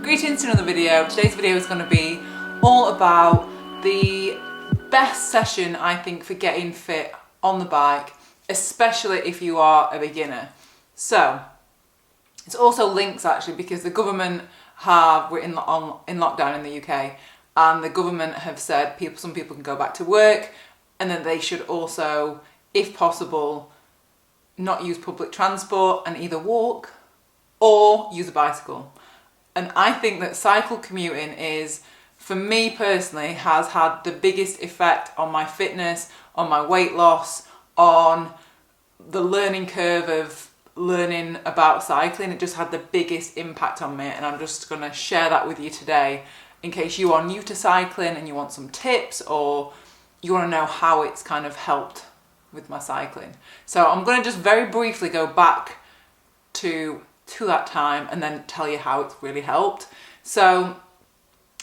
Greetings to another video. Today's video is going to be all about the best session I think for getting fit on the bike, especially if you are a beginner. So it's also links actually because the government we're in lockdown in the UK, and the government have said some people can go back to work, and then they should also, if possible, not use public transport and either walk or use a bicycle. And I think that cycle commuting is, for me personally, has had the biggest effect on my fitness, on my weight loss, on the learning curve of learning about cycling. It just had the biggest impact on me, and I'm just going to share that with you today in case you are new to cycling and you want some tips, or you want to know how it's kind of helped with my cycling. So I'm going to just very briefly go back to that time and then tell you how it's really helped. So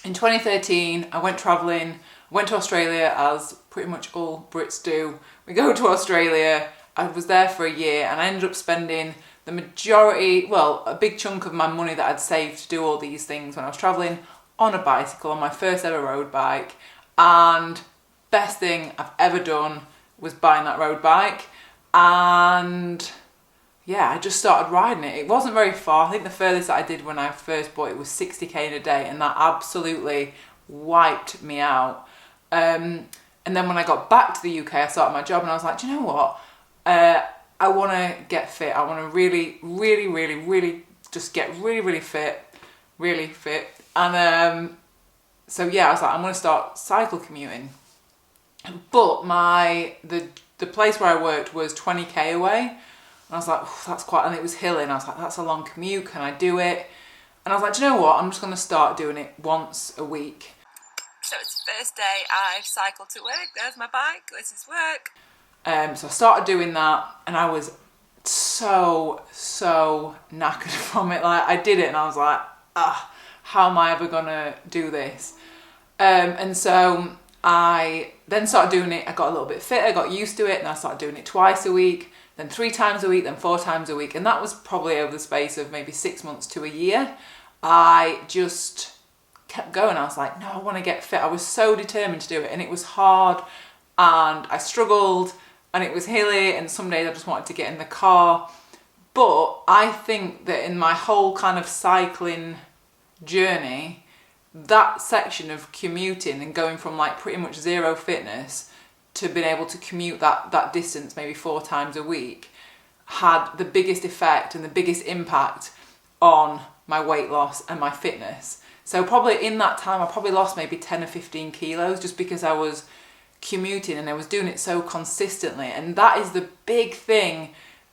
in 2013, I went traveling, went to Australia, as pretty much all Brits do. We go to Australia. I was there for a year, and I ended up spending the majority, well, a big chunk of my money that I'd saved to do all these things when I was traveling on a bicycle, on my first ever road bike. And best thing I've ever done was buying that road bike. And yeah, I just started riding it. It wasn't very far. I think the furthest that I did when I first bought it was 60k in a day, and that absolutely wiped me out. And then when I got back to the UK, I started my job, and I was like, do you know what? I want to get fit. I want to really just get really fit. And so yeah, I was like, I'm going to start cycle commuting. But the place where I worked was 20k away. And I was like, that's quite, and it was hilly, and I was like, that's a long commute, can I do it? And I was like, do you know what, I'm just going to start doing it once a week. So it's the first day I've cycled to work. There's my bike, this is work. So I started doing that, and I was so knackered from it. Like, I did it, and I was like, how am I ever going to do this? And so I then started doing it. I got a little bit fitter, got used to it, and I started doing it twice a week, then 3 times a week, then 4 times a week. And that was probably over the space of maybe 6 months to a year. I just kept going. I was like, no, I want to get fit. I was so determined to do it, and it was hard, and I struggled, and it was hilly, and some days I just wanted to get in the car. But I think that in my whole kind of cycling journey, that section of commuting and going from like pretty much zero fitness to being able to commute that distance maybe 4 times a week had the biggest effect and the biggest impact on my weight loss and my fitness. So probably in that time I probably lost maybe 10 or 15 kilos just because I was commuting and I was doing it so consistently. And that is the big thing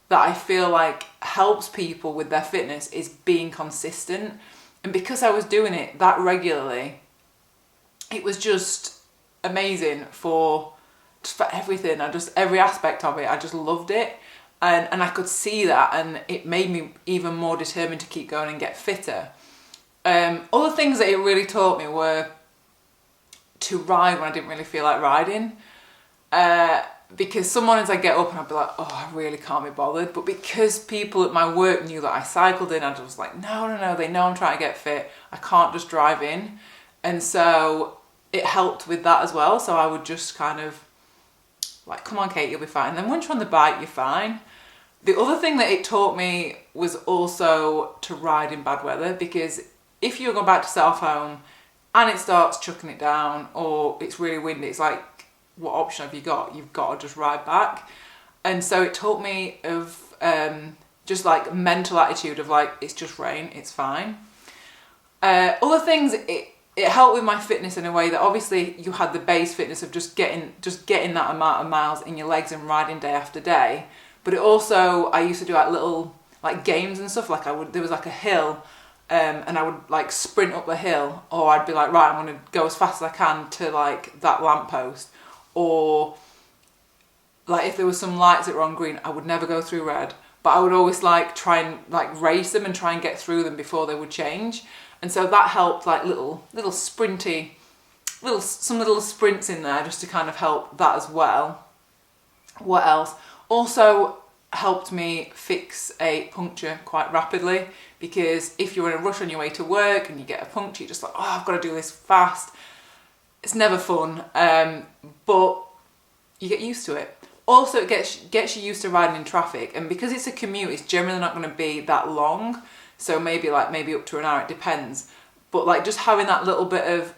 that I feel like helps people with their fitness, is being consistent. And because I was doing it that regularly, it was just amazing for everything. Every aspect of it, I just loved it. And I could see that, and it made me even more determined to keep going and get fitter. Other things that it really taught me were to ride when I didn't really feel like riding. Because some mornings I'd get up and I'd be like, oh, I really can't be bothered. But because people at my work knew that I cycled in, I was like, no, they know I'm trying to get fit. I can't just drive in. And so it helped with that as well. So I would just kind of like, come on, Kate, you'll be fine. And then once you're on the bike, you're fine. The other thing that it taught me was also to ride in bad weather, because if you're going back to South Home and it starts chucking it down, or it's really windy, it's like, what option have you got? You've got to just ride back. And so it taught me of just like mental attitude of like, it's just rain, it's fine. Other things, it helped with my fitness in a way that obviously you had the base fitness of just getting that amount of miles in your legs and riding day after day. But it also, I used to do like little like games and stuff. Like there was like a hill, and I would like sprint up the hill, or I'd be like, right, I'm going to go as fast as I can to like that lamppost. Or like if there was some lights that were on green, I would never go through red, but I would always like try and like race them and try and get through them before they would change. And so that helped, like little sprinty, some little sprints in there just to kind of help that as well. What else? Also, helped me fix a puncture quite rapidly, because if you're in a rush on your way to work and you get a puncture, you're just like, oh, I've got to do this fast. It's never fun, but you get used to it. Also, it gets you used to riding in traffic, and because it's a commute, it's generally not going to be that long. So maybe up to an hour, it depends. But like just having that little bit of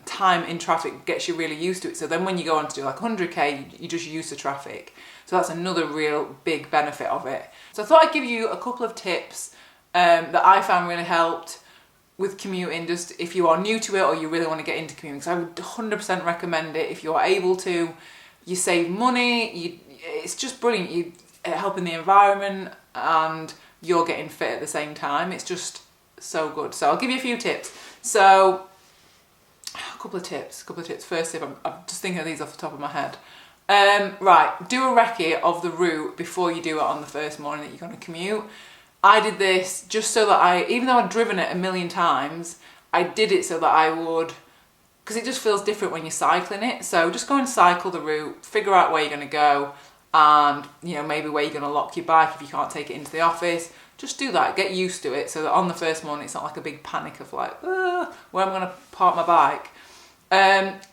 time in traffic gets you really used to it. So then when you go on to do like 100k, you're just used to traffic. So that's another real big benefit of it. So I thought I'd give you a couple of tips that I found really helped with commuting, just if you are new to it or you really want to get into commuting. So I would 100% recommend it if you are able to. You save money, it's just brilliant. You're helping the environment and you're getting fit at the same time. It's just so good. So I'll give you a few tips. So a couple of tips. First tip, I'm just thinking of these off the top of my head. Right, do a recce of the route before you do it on the first morning that you're going to commute. I did this just so that even though I'd driven it a million times, I did it so that I would, because it just feels different when you're cycling it. So just go and cycle the route, figure out where you're going to go, and maybe where you're going to lock your bike if you can't take it into the office. Just do that, get used to it, so that on the first morning it's not like a big panic of like, where am I going to park my bike?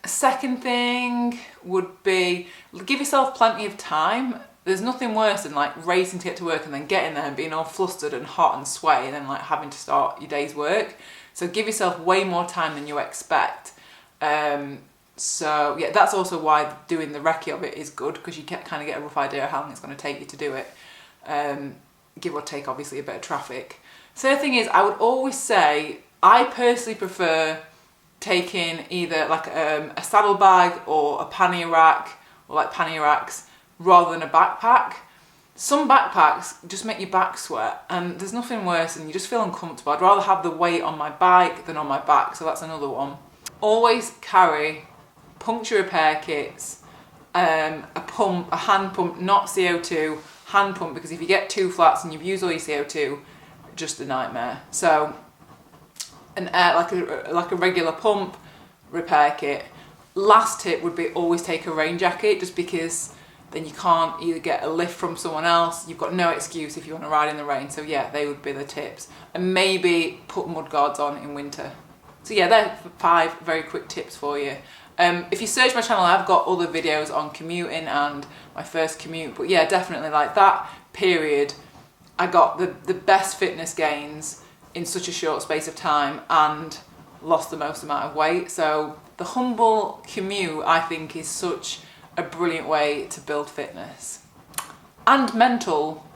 Second thing would be, give yourself plenty of time. There's nothing worse than like racing to get to work and then getting there and being all flustered and hot and sweaty and then like having to start your day's work. So give yourself way more time than you expect. So yeah, that's also why doing the recce of it is good, because you kind of get a rough idea of how long it's going to take you to do it. Give or take obviously a bit of traffic. Third thing is, I would always say, I personally prefer taking either like a saddle bag or a pannier rack, or like pannier racks, rather than a backpack. Some backpacks just make your back sweat, and there's nothing worse and you just feel uncomfortable. I'd rather have the weight on my bike than on my back, so that's another one. Always carry puncture repair kits, a hand pump, not CO2, hand pump, because if you get too flats and you've used all your CO2, just a nightmare. So like a regular pump, repair kit. Last tip would be always take a rain jacket, just because then you can't either get a lift from someone else, you've got no excuse if you want to ride in the rain. So yeah, they would be the tips. And maybe put mud guards on in winter. So yeah, they're 5 very quick tips for you. If you search my channel, I've got other videos on commuting and my first commute. But yeah, definitely like that period, I got the best fitness gains in such a short space of time and lost the most amount of weight. So the Humble commute, I think, is such a brilliant way to build fitness and mental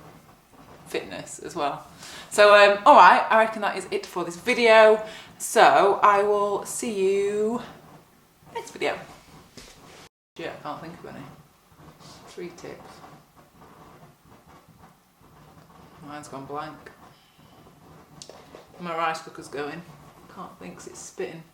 fitness as well. So all right, I reckon that is it for this video. So I will see you next video. Yeah, I can't think of any. 3 tips. Mine's gone blank. My rice cooker's going. Can't think 'cause it's spitting.